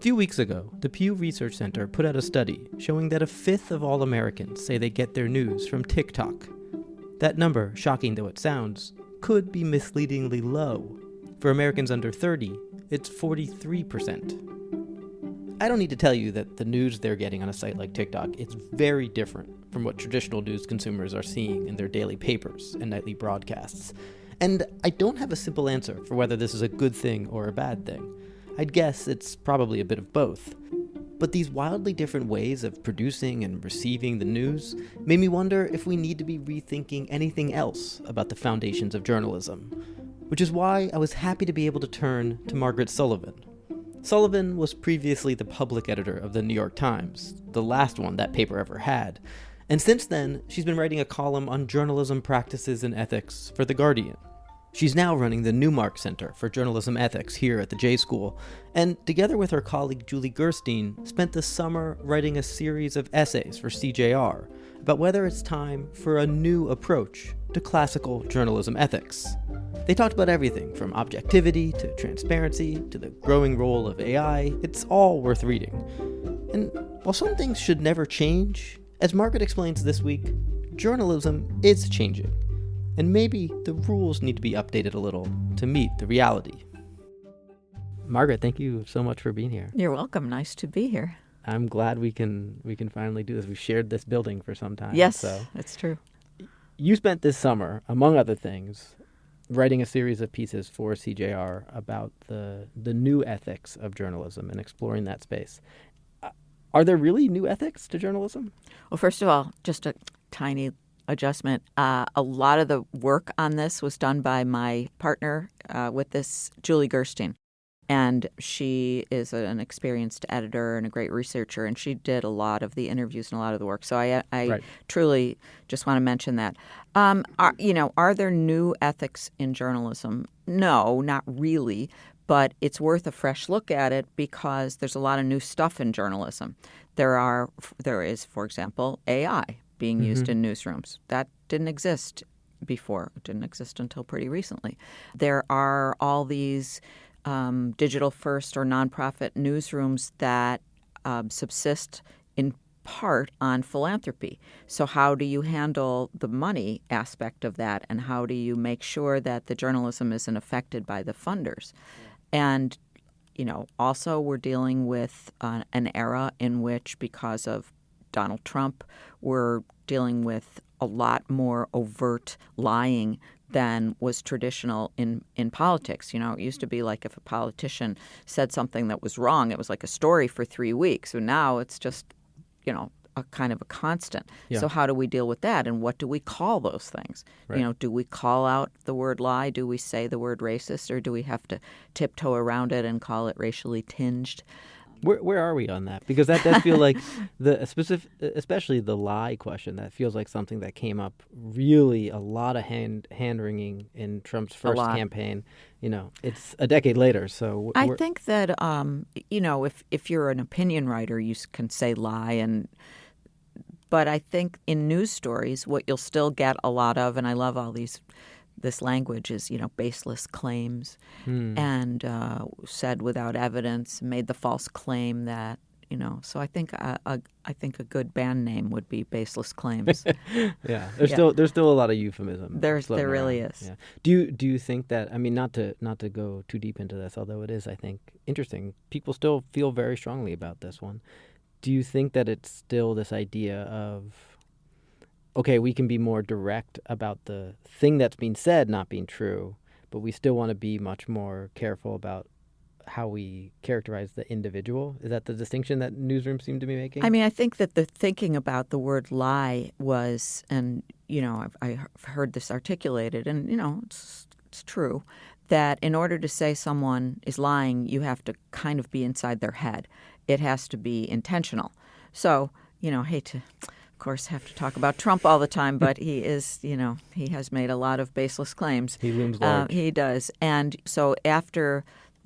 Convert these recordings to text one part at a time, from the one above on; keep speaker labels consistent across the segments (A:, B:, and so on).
A: few weeks ago, the Pew Research Center put out a study showing that a fifth of all Americans say they get their news from TikTok. That number, shocking though it sounds, could be misleadingly low. For Americans under 30, it's 43%. I don't need to tell you that the news they're getting on a site like TikTok is very different from what traditional news consumers are seeing in their daily papers and nightly broadcasts. And I don't have a simple answer for whether this is a good thing or a bad thing. I'd guess it's probably a bit of both. But these wildly different ways of producing and receiving the news made me wonder if we need to be rethinking anything else about the foundations of journalism. Which is why I was happy to be able to turn to Margaret Sullivan. Sullivan was previously the public editor of the New York Times, the last one that paper ever had. And since then, she's been writing a column on journalism practices and ethics for The Guardian. She's now running the Newmark Center for Journalism Ethics here at the J School, and together with her colleague Julie Gerstein, spent the summer writing a series of essays for CJR about whether it's time for a new approach to classical journalism ethics. They talked about everything from objectivity to transparency to the growing role of AI. It's all worth reading. And while some things should never change, as Margaret explains this week, journalism is changing. And maybe the rules need to be updated a little to meet the reality. Margaret, thank you so much for being here.
B: You're welcome. Nice to be here.
A: I'm glad we can finally do this. We've shared this building for some time.
B: Yes,
A: so.
B: That's true.
A: You spent this summer, among other things, writing a series of pieces for CJR about the new ethics of journalism and exploring that space. Are there really new ethics to journalism?
B: Well, first of all, just a tiny adjustment. A lot of the work on this was done by my partner with this, Julie Gerstein. And she is an experienced editor and a great researcher, and she did a lot of the interviews and a lot of the work. So I
A: right.
B: Truly just want to mention that. Are there new ethics in journalism? No, not really. But it's worth a fresh look at it because there's a lot of new stuff in journalism. There is, for example, AI being used in newsrooms. That didn't exist before. It didn't exist until pretty recently. There are all these digital first or nonprofit newsrooms that subsist in part on philanthropy. So how do you handle the money aspect of that, and how do you make sure that the journalism isn't affected by the funders? And, also we're dealing with an era in which, because of Donald Trump, we're dealing with a lot more overt lying than was traditional in politics. It used to be like if a politician said something that was wrong, it was like a story for 3 weeks. So now it's just, a kind of a constant. Yeah. So how do we deal with that? And what do we call those things? Right. Do we call out the word lie? Do we say the word racist? Or do we have to tiptoe around it and call it racially tinged?
A: Where are we on that? Because that does feel like especially the lie question, that feels like something that came up really a lot of hand-wringing in Trump's first campaign. It's a decade later. So
B: I think that, if you're an opinion writer, you can say lie. But I think in news stories, what you'll still get a lot of, and I love all this language, is, baseless claims and said without evidence, made the false claim that, So I think a good band name would be baseless claims.
A: Yeah, there's still a lot of euphemism.
B: There really is.
A: Yeah. Do you think that? I mean, not to go too deep into this, although it is, I think, interesting. People still feel very strongly about this one. Do you think that it's still this idea of, okay, we can be more direct about the thing that's being said not being true, but we still want to be much more careful about how we characterize the individual? Is that the distinction that newsrooms seem to be making?
B: I mean, I think that the thinking about the word lie was, and, I've heard this articulated, and, it's true, that in order to say someone is lying, you have to kind of be inside their head. It has to be intentional. So, hate to, of course, have to talk about Trump all the time, but he is, he has made a lot of baseless claims.
A: He looms large.
B: He does. And so after,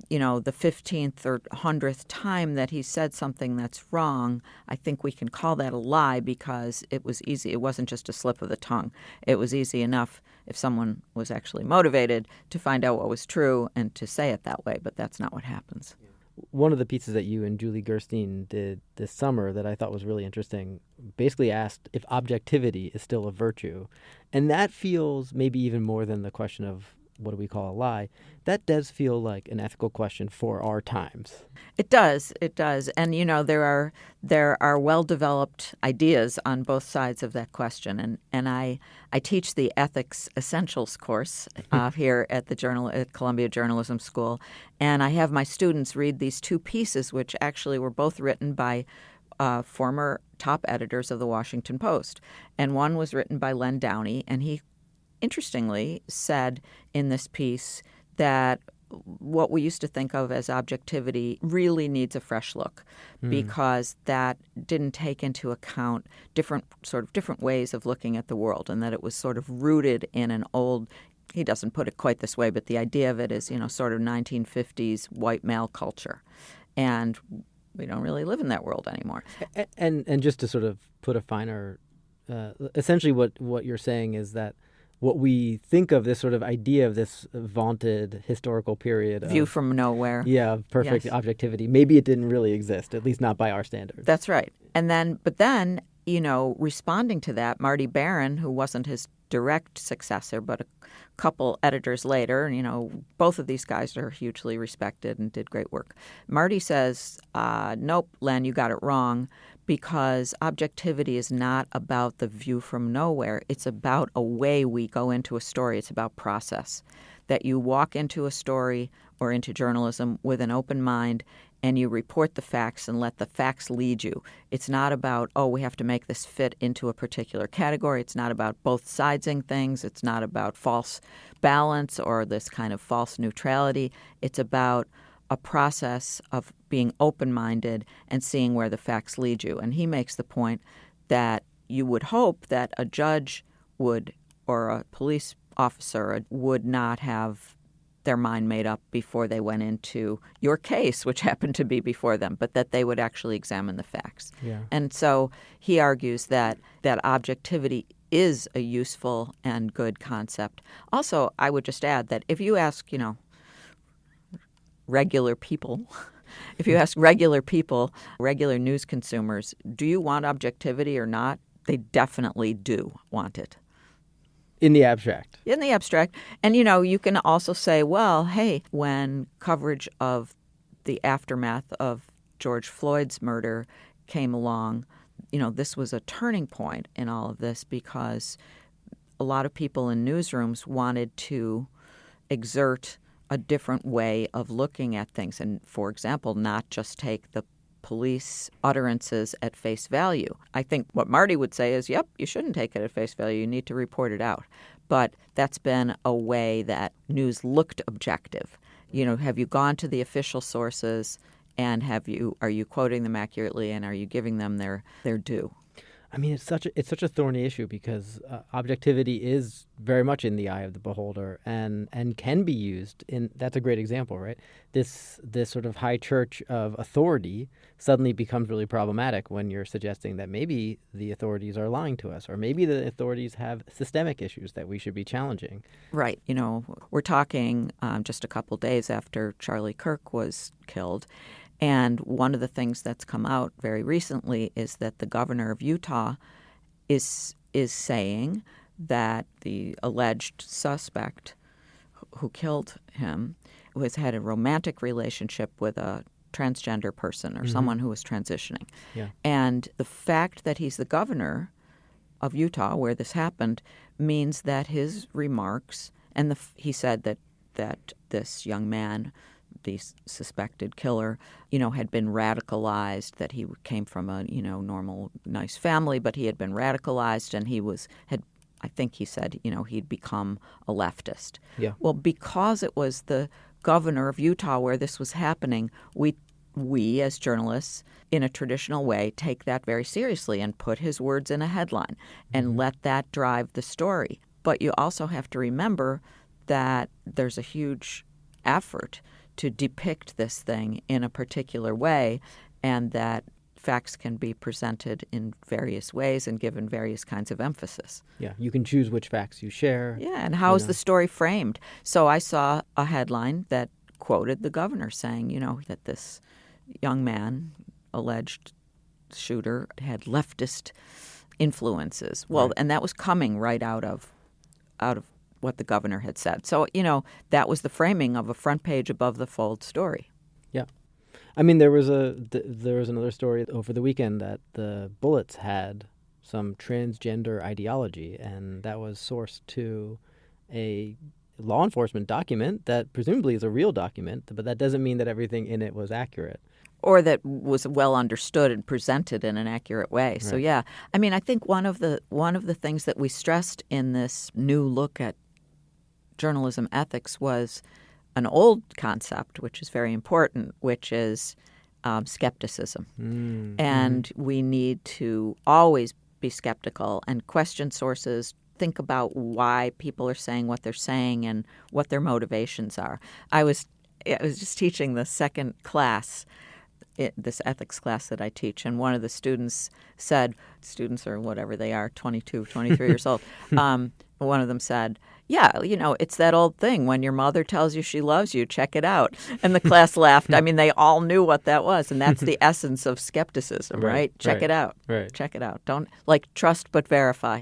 B: the 15th or 100th time that he said something that's wrong, I think we can call that a lie because it was easy. It wasn't just a slip of the tongue. It was easy enough if someone was actually motivated to find out what was true and to say it that way, but that's not what happens.
A: one of the pieces that you and Julie Gerstein did this summer that I thought was really interesting basically asked if objectivity is still a virtue. And that feels maybe even more than the question of what do we call a lie. That does feel like an ethical question for our times.
B: It does. It does. And, there are well-developed ideas on both sides of that question. And I teach the Ethics Essentials course here at at Columbia Journalism School. And I have my students read these two pieces, which actually were both written by former top editors of the Washington Post. And one was written by Len Downey, and he interestingly said in this piece that what we used to think of as objectivity really needs a fresh look because that didn't take into account different ways of looking at the world, and that it was sort of rooted in an old, he doesn't put it quite this way, but the idea of it is, sort of 1950s white male culture. And we don't really live in that world anymore.
A: And just to sort of put a finer, essentially what you're saying is that what we think of this sort of idea of this vaunted historical period
B: view from nowhere.
A: Yeah, of perfect objectivity. Maybe it didn't really exist, at least not by our standards.
B: That's right. But then, responding to that, Marty Baron, who wasn't his direct successor, but a couple editors later, both of these guys are hugely respected and did great work. Marty says, nope, Len, you got it wrong, because objectivity is not about the view from nowhere. It's about a way we go into a story. It's about process, that you walk into a story or into journalism with an open mind and you report the facts and let the facts lead you. It's not about, we have to make this fit into a particular category. It's not about both sidesing things. It's not about false balance or this kind of false neutrality. It's about a process of being open-minded and seeing where the facts lead you. And he makes the point that you would hope that a judge would, or a police officer would not have their mind made up before they went into your case, which happened to be before them, but that they would actually examine the facts.
A: Yeah.
B: And so he argues that objectivity is a useful and good concept. Also, I would just add that if you ask, regular people, regular news consumers, do you want objectivity or not? They definitely do want it.
A: In the abstract.
B: In the abstract. And, you can also say, well, hey, when coverage of the aftermath of George Floyd's murder came along, this was a turning point in all of this because a lot of people in newsrooms wanted to exert a different way of looking at things. And, for example, not just take the police utterances at face value. I think what Marty would say is, yep, you shouldn't take it at face value. You need to report it out. But that's been a way that news looked objective. Have you gone to the official sources and are you quoting them accurately and are you giving them their due?
A: I mean, it's such a thorny issue because objectivity is very much in the eye of the beholder and can be used in. That's a great example, right? This sort of high church of authority suddenly becomes really problematic when you're suggesting that maybe the authorities are lying to us, or maybe the authorities have systemic issues that we should be challenging.
B: Right. We're talking just a couple days after Charlie Kirk was killed. And one of the things that's come out very recently is that the governor of Utah is saying that the alleged suspect who killed him has had a romantic relationship with a transgender person or someone who was transitioning.
A: Yeah. And
B: the fact that he's the governor of Utah, where this happened, means that his remarks, and he said that this young man, the suspected killer, had been radicalized, that he came from a, normal, nice family, but he had been radicalized and I think he said, he'd become a leftist.
A: Yeah.
B: Well, because it was the governor of Utah where this was happening, we as journalists, in a traditional way, take that very seriously and put his words in a headline and let that drive the story. But you also have to remember that there's a huge effort to depict this thing in a particular way, and that facts can be presented in various ways and given various kinds of emphasis.
A: Yeah, you can choose which facts you share.
B: Yeah, and how is the story framed? So I saw a headline that quoted the governor saying, that this young man, alleged shooter, had leftist influences. Well,
A: Right.
B: and that was coming right out of what the governor had said. So, that was the framing of a front page above the fold story.
A: Yeah. I mean, there was another story over the weekend that the bullets had some transgender ideology, and that was sourced to a law enforcement document that presumably is a real document, but that doesn't mean that everything in it was accurate.
B: Or that was well understood and presented in an accurate way.
A: Right.
B: So yeah, I mean, I think one of the things that we stressed in this new look at journalism ethics was an old concept, which is very important, which is skepticism. And we need to always be skeptical and question sources, think about why people are saying what they're saying and what their motivations are. I was just teaching the second class, this ethics class that I teach, and one of the students said, students or whatever they are, 22, 23 years old, one of them said, yeah, it's that old thing. When your mother tells you she loves you, check it out. And the class laughed. I mean, they all knew what that was. And that's the essence of skepticism, right? Check it out.
A: Right.
B: Check it out. Don't, trust but verify.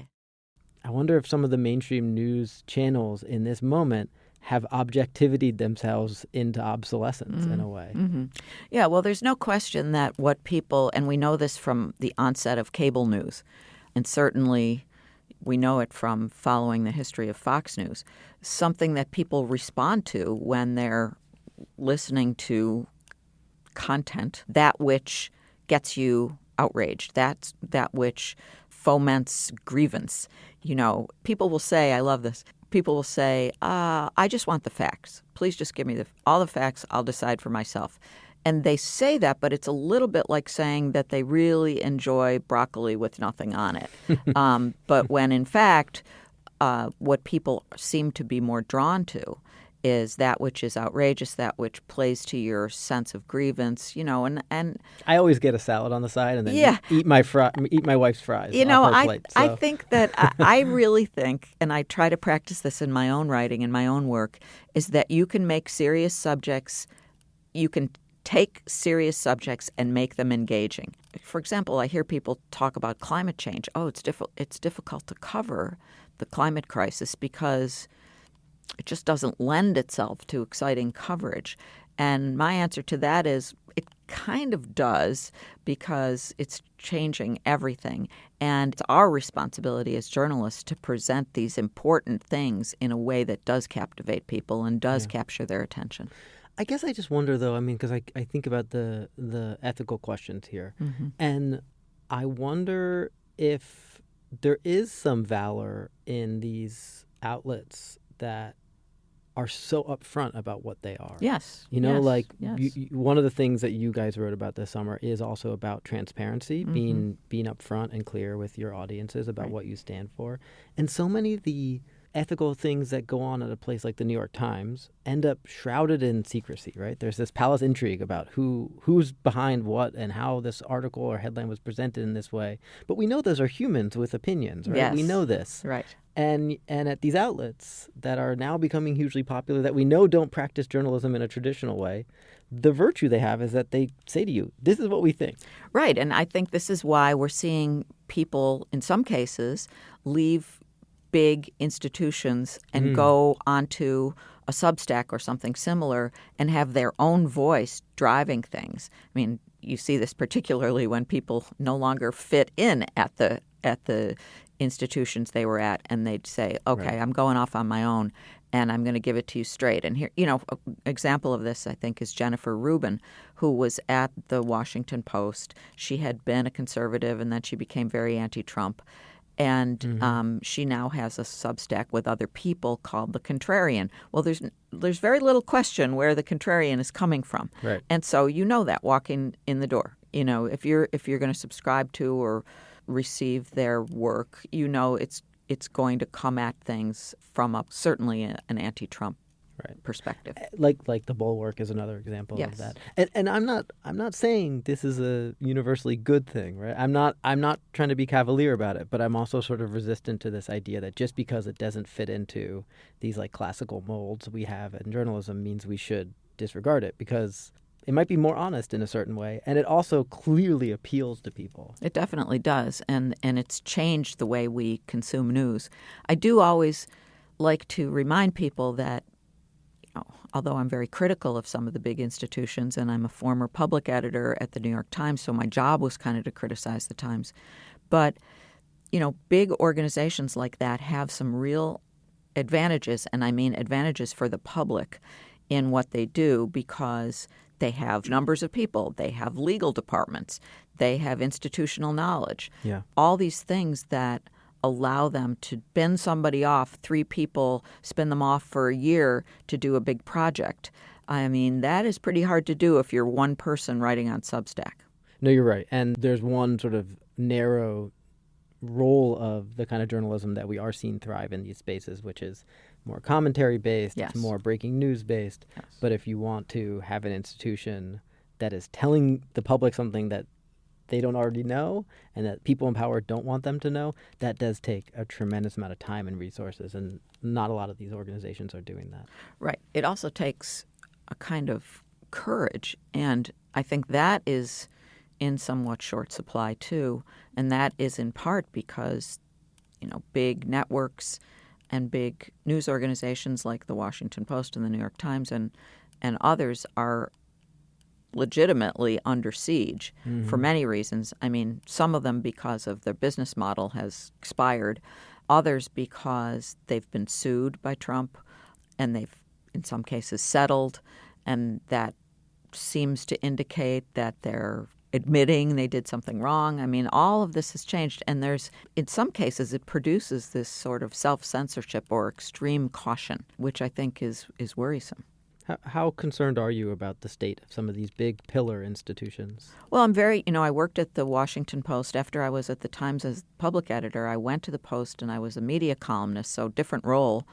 A: I wonder if some of the mainstream news channels in this moment have objectivity'd themselves into obsolescence in a way.
B: Mm-hmm. Yeah, well, there's no question that what people, and we know this from the onset of cable news, and certainly we know it from following the history of Fox News, something that people respond to when they're listening to content, that which gets you outraged, that which foments grievance. People will say, I love this, people will say, I just want the facts. Please just give me all the facts. I'll decide for myself. And they say that, but it's a little bit like saying that they really enjoy broccoli with nothing on it. But when, in fact, what people seem to be more drawn to is that which is outrageous, that which plays to your sense of grievance, and
A: I always get a salad on the side and then eat my wife's fries off her plate. So.
B: I think that I really think, and I try to practice this in my own writing, in my own work, is that you can make serious subjects, you can take serious subjects and make them engaging. For example, I hear people talk about climate change. Oh, it's difficult to cover the climate crisis because it just doesn't lend itself to exciting coverage. And my answer to that is it kind of does, because it's changing everything. And it's our responsibility as journalists to present these important things in a way that does captivate people and does capture their attention.
A: I guess I just wonder, though, because I think about the ethical questions here. Mm-hmm. And I wonder if there is some valor in these outlets that are so upfront about what they are.
B: Yes.
A: One of the things that you guys wrote about this summer is also about transparency, being upfront and clear with your audiences about what you stand for. And so many of the ethical things that go on at a place like the New York Times end up shrouded in secrecy, right? There's this palace intrigue about who's behind what and how this article or headline was presented in this way. But we know those are humans with opinions, right?
B: Yes.
A: We know this.
B: Right.
A: And at these outlets that are now becoming hugely popular, that we know don't practice journalism in a traditional way, the virtue they have is that they say to you, this is what we think.
B: Right. And I think this is why we're seeing people, in some cases, leave big institutions and go onto a Substack or something similar and have their own voice driving things. I mean, you see this particularly when people no longer fit in at the institutions they were at, and they'd say, okay, I'm going off on my own and I'm going to give it to you straight. And here, an example of this, I think, is Jennifer Rubin, who was at the Washington Post. She had been a conservative and then she became very anti-Trump. And she now has a Substack with other people called The Contrarian. Well, there's very little question where The Contrarian is coming from.
A: Right.
B: And so that walking in the door. If you're going to subscribe to or receive their work, it's going to come at things from certainly an anti-Trump perspective.
A: Like the Bulwark is another example of that. And I'm not saying this is a universally good thing, right? I'm not trying to be cavalier about it, but I'm also sort of resistant to this idea that just because it doesn't fit into these classical molds we have in journalism means we should disregard it because it might be more honest in a certain way, and it also clearly appeals to people.
B: It definitely does, and it's changed the way we consume news. I do always like to remind people that, although I'm very critical of some of the big institutions, and I'm a former public editor at the New York Times, so my job was kind of to criticize the Times, but big organizations like that have some real advantages, and I mean advantages for the public in what they do because they have numbers of people, they have legal departments, they have institutional knowledge.
A: Yeah.
B: All these things that allow them to spin somebody off, 3 people spin them off for a year to do a big project. I mean, that is pretty hard to do if you're one person writing on Substack.
A: No, you're right. And there's one sort of narrow role of the kind of journalism that we are seeing thrive in these spaces, which is more commentary-based,
B: Yes.
A: it's more breaking news-based.
B: Yes.
A: But if you want to have an institution that is telling the public something that they don't already know and that people in power don't want them to know, that does take a tremendous amount of time and resources, and not a lot of these organizations are doing that.
B: Right. It also takes a kind of courage, and I think that is in somewhat short supply too, and that is in part because, big networks and big news organizations like the Washington Post and the New York Times and others are legitimately under siege for many reasons. I mean, some of them because of their business model has expired, others because they've been sued by Trump and they've, in some cases, settled, and that seems to indicate that they're admitting they did something wrong. I mean, all of this has changed, and in some cases, it produces this sort of self-censorship or extreme caution, which I think is worrisome.
A: How concerned are you about the state of some of these big pillar institutions?
B: Well, I'm very, I worked at the Washington Post. After I was at the Times as public editor, I went to the Post and I was a media columnist, so different role.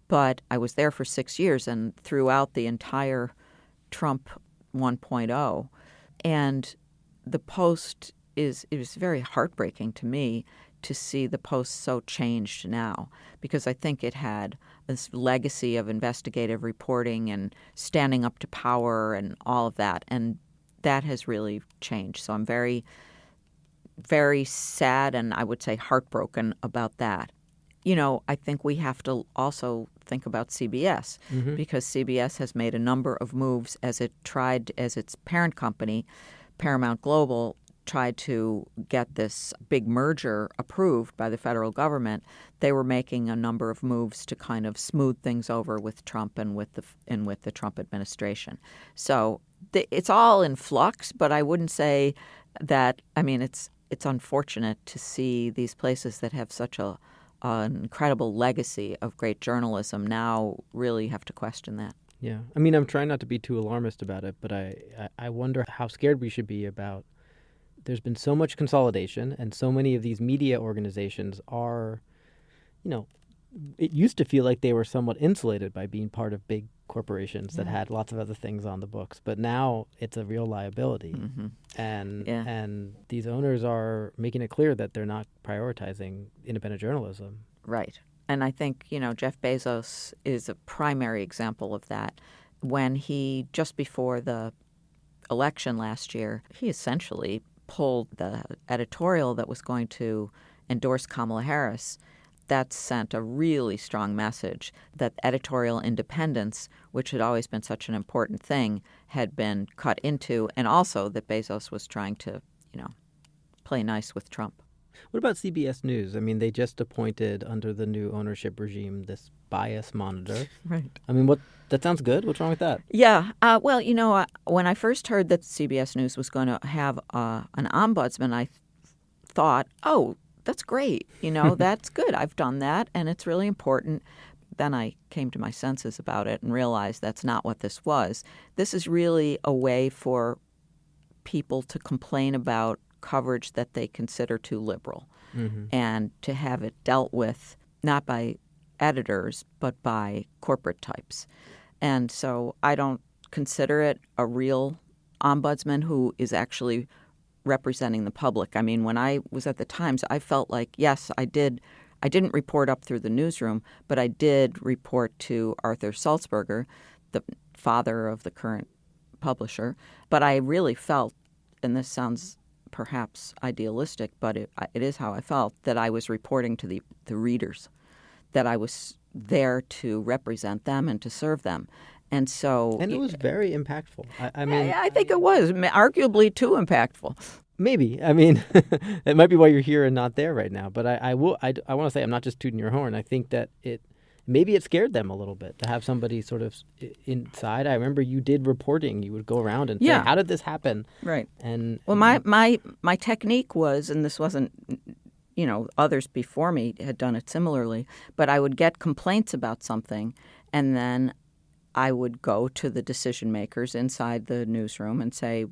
B: But I was there for 6 years and throughout the entire Trump 1.0. And the Post it was very heartbreaking to me to see the Post so changed now, because I think it had this legacy of investigative reporting and standing up to power and all of that. And that has really changed. So I'm very, very sad and I would say heartbroken about that. I think we have to also think about CBS because CBS has made a number of moves as its parent company, Paramount Global, tried to get this big merger approved by the federal government. They were making a number of moves to kind of smooth things over with Trump and with the Trump administration. So it's all in flux, but I wouldn't say that. I mean, it's unfortunate to see these places that have such an incredible legacy of great journalism now really have to question that.
A: Yeah. I mean, I'm trying not to be too alarmist about it, but I wonder how scared we should be about. There's been so much consolidation, and so many of these media organizations are, it used to feel like they were somewhat insulated by being part of big corporations that had lots of other things on the books. But now it's a real liability. And these owners are making it clear that they're not prioritizing independent journalism.
B: Right. And I think, Jeff Bezos is a primary example of that. When he, just before the election last year, he essentially pulled the editorial that was going to endorse Kamala Harris. That sent a really strong message that editorial independence, which had always been such an important thing, had been cut into, and also that Bezos was trying to, play nice with Trump.
A: What about CBS News? I mean, they just appointed under the new ownership regime this bias monitor.
B: Right.
A: I mean, that sounds good. What's wrong with that?
B: Yeah. Well, when I first heard that CBS News was going to have an ombudsman, I thought, oh, that's great. That's good. I've done that, and it's really important. Then I came to my senses about it and realized that's not what this was. This is really a way for people to complain about coverage that they consider too liberal and to have it dealt with not by editors but by corporate types. And so I don't consider it a real ombudsman who is actually representing the public. I mean, when I was at the Times, I felt like, yes, I didn't report up through the newsroom, but I did report to Arthur Sulzberger, the father of the current publisher. But I really felt, and this sounds perhaps idealistic, but it is how I felt, that I was reporting to the readers, that I was there to represent them and to serve them. And so...
A: And it was very impactful.
B: I think it was, arguably too impactful.
A: Maybe. I mean, it might be why you're here and not there right now. But I want to say, I'm not just tooting your horn. I think that maybe it scared them a little bit to have somebody sort of inside. I remember you did reporting. You would go around and say, how did this happen?
B: Right.
A: And
B: my technique was, and this wasn't, others before me had done it similarly, but I would get complaints about something, and then I would go to the decision makers inside the newsroom and say,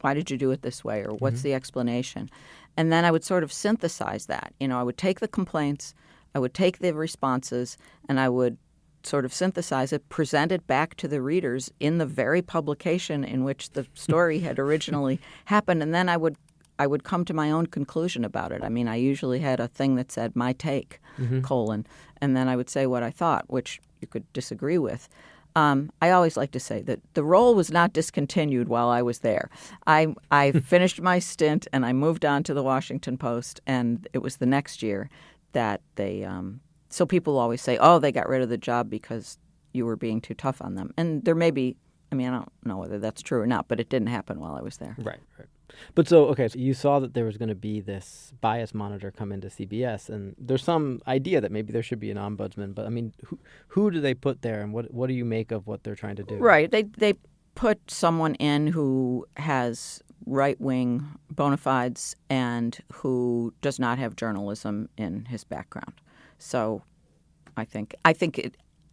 B: why did you do it this way? Or what's the explanation? And then I would sort of synthesize that. I would take the complaints, I would take the responses, and I would sort of synthesize it, present it back to the readers in the very publication in which the story had originally happened. And then I would come to my own conclusion about it. I mean, I usually had a thing that said, my take, and then I would say what I thought, which you could disagree with. I always like to say that the role was not discontinued while I was there. I finished my stint and I moved on to the Washington Post, and it was the next year that they so people always say, oh, they got rid of the job because you were being too tough on them. And there may be, I don't know whether that's true or not, but it didn't happen while I was there.
A: Right. But so you saw that there was going to be this bias monitor come into CBS, and there's some idea that maybe there should be an ombudsman. But who do they put there, and what do you make of what they're trying to do?
B: Right. They put someone in who has right-wing bona fides and who does not have journalism in his background. So I think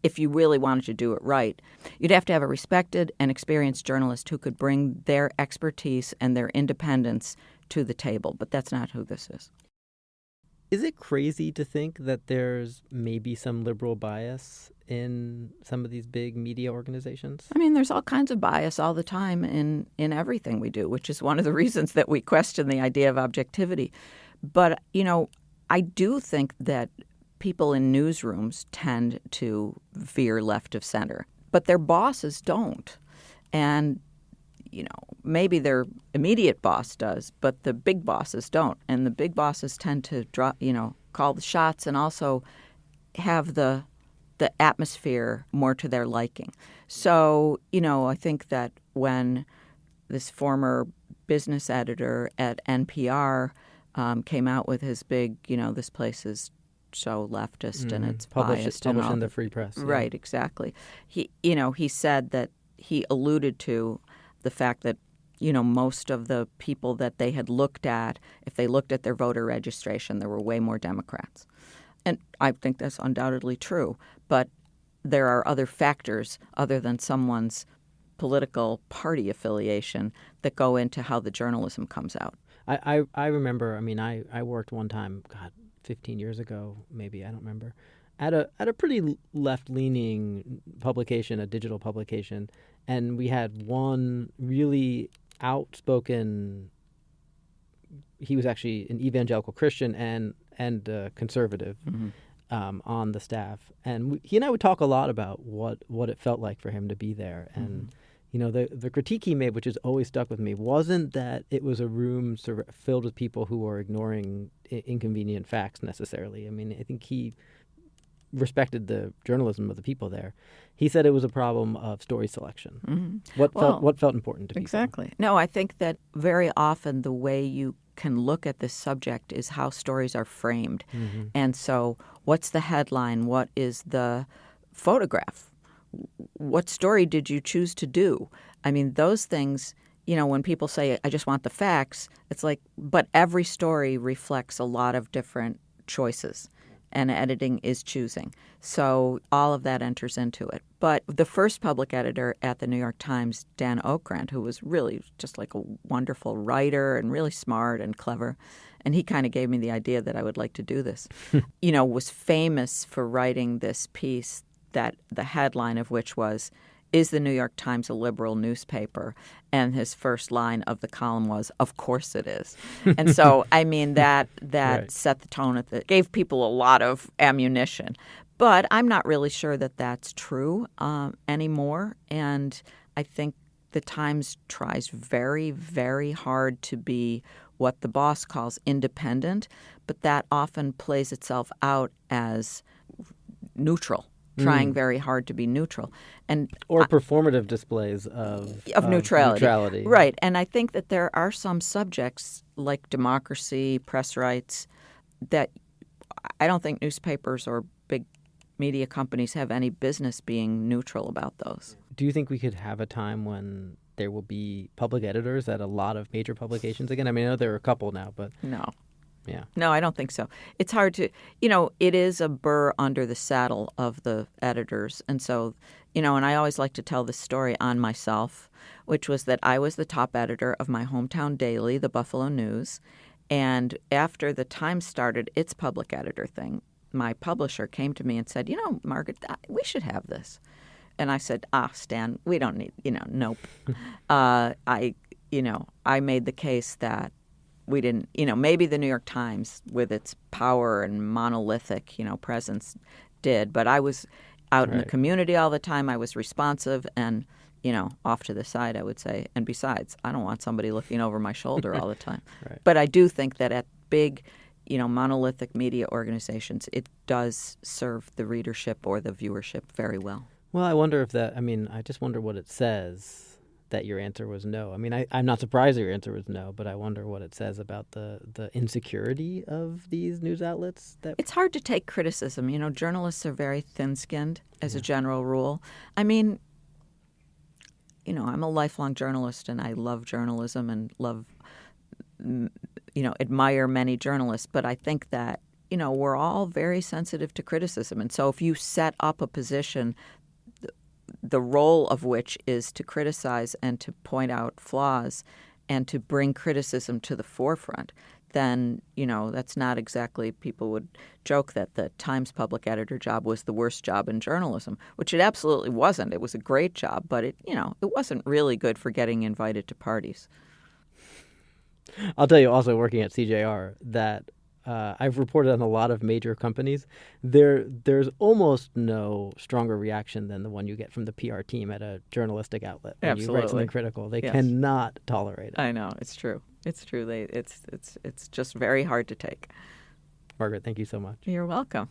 B: if you really wanted to do it right, you'd have to have a respected and experienced journalist who could bring their expertise and their independence to the table. But that's not who this is.
A: Is it crazy to think that there's maybe some liberal bias in some of these big media organizations?
B: There's all kinds of bias all the time in everything we do, which is one of the reasons that we question the idea of objectivity. But, I do think that people in newsrooms tend to veer left of center, but their bosses don't. And, maybe their immediate boss does, but the big bosses don't. And the big bosses tend to call the shots and also have the atmosphere more to their liking. So, I think that when this former business editor at NPR came out with his big, this place is so leftist and it's biased and all.
A: In the Free Press. Yeah.
B: Right, exactly. He said that he alluded to the fact that, most of the people that they had looked at, if they looked at their voter registration, there were way more Democrats. And I think that's undoubtedly true. But there are other factors other than someone's political party affiliation that go into how the journalism comes out.
A: I remember, I worked one time, 15 years ago, maybe, I don't remember, at a pretty left-leaning publication, a digital publication, and we had one really outspoken, he was actually an evangelical Christian and conservative on the staff. And he and I would talk a lot about what it felt like for him to be there. And the critique he made, which has always stuck with me, wasn't that it was a room filled with people who were ignoring inconvenient facts necessarily. I think he respected the journalism of the people there. He said it was a problem of story selection. What felt important to people?
B: Exactly. No, I think that very often the way you can look at this subject is how stories are framed. And so what's the headline? What is the photograph? What story did you choose to do? Those things, when people say, I just want the facts, it's like, but every story reflects a lot of different choices, and editing is choosing. So all of that enters into it. But the first public editor at the New York Times, Dan Okrent, who was really just like a wonderful writer and really smart and clever, and he kind of gave me the idea that I would like to do this, was famous for writing this piece that the headline of which was, is the New York Times a liberal newspaper? And his first line of the column was, of course it is. And so, that right. Set the tone, gave people a lot of ammunition. But I'm not really sure that that's true anymore. And I think the Times tries very, very hard to be what the boss calls independent, but that often plays itself out as neutral, trying very hard to be neutral.
A: Or performative displays of
B: neutrality. Right. And I think that there are some subjects like democracy, press rights, that I don't think newspapers or big media companies have any business being neutral about those.
A: Do you think we could have a time when there will be public editors at a lot of major publications again? I mean, I know there are a couple now, but...
B: No.
A: Yeah.
B: No, I don't think so. It's hard to, it is a burr under the saddle of the editors. And so, and I always like to tell this story on myself, which was that I was the top editor of my hometown daily, the Buffalo News. And after the Times started its public editor thing, my publisher came to me and said, Margaret, we should have this. And I said, Stan, we don't need, nope. I made the case that we didn't, maybe the New York Times with its power and monolithic, presence did. But I was out in the community all the time. I was responsive and, off to the side, I would say. And besides, I don't want somebody looking over my shoulder all the time.
A: Right.
B: But I do think that at big, monolithic media organizations, it does serve the readership or the viewership very well.
A: Well, I wonder if I just wonder what it says that your answer was no. I mean, I'm not surprised that your answer was no, but I wonder what it says about the insecurity of these news outlets.
B: It's hard to take criticism. Journalists are very thin-skinned as a general rule. I mean, I'm a lifelong journalist, and I love journalism and admire many journalists, but I think that, we're all very sensitive to criticism. And so if you set up a position, the role of which is to criticize and to point out flaws and to bring criticism to the forefront, then, that's not exactly, people would joke that the Times public editor job was the worst job in journalism, which it absolutely wasn't. It was a great job, but it wasn't really good for getting invited to parties.
A: I'll tell you also, working at CJR, that I've reported on a lot of major companies. There's almost no stronger reaction than the one you get from the PR team at a journalistic outlet. When
B: Absolutely.
A: you write something critical, they cannot tolerate it.
B: I know, it's true. It's true. It's just very hard to take.
A: Margaret, thank you so much.
B: You're welcome.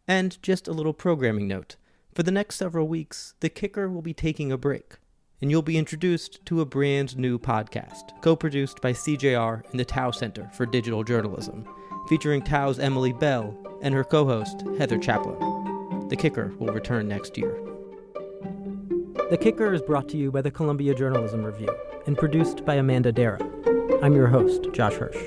A: And just a little programming note. For the next several weeks, The Kicker will be taking a break, and you'll be introduced to a brand new podcast, co-produced by CJR and the Tao Center for Digital Journalism, featuring Tao's Emily Bell and her co-host, Heather Chaplin. The Kicker will return next year. The Kicker is brought to you by the Columbia Journalism Review and produced by Amanda Dara. I'm your host, Josh Hirsch.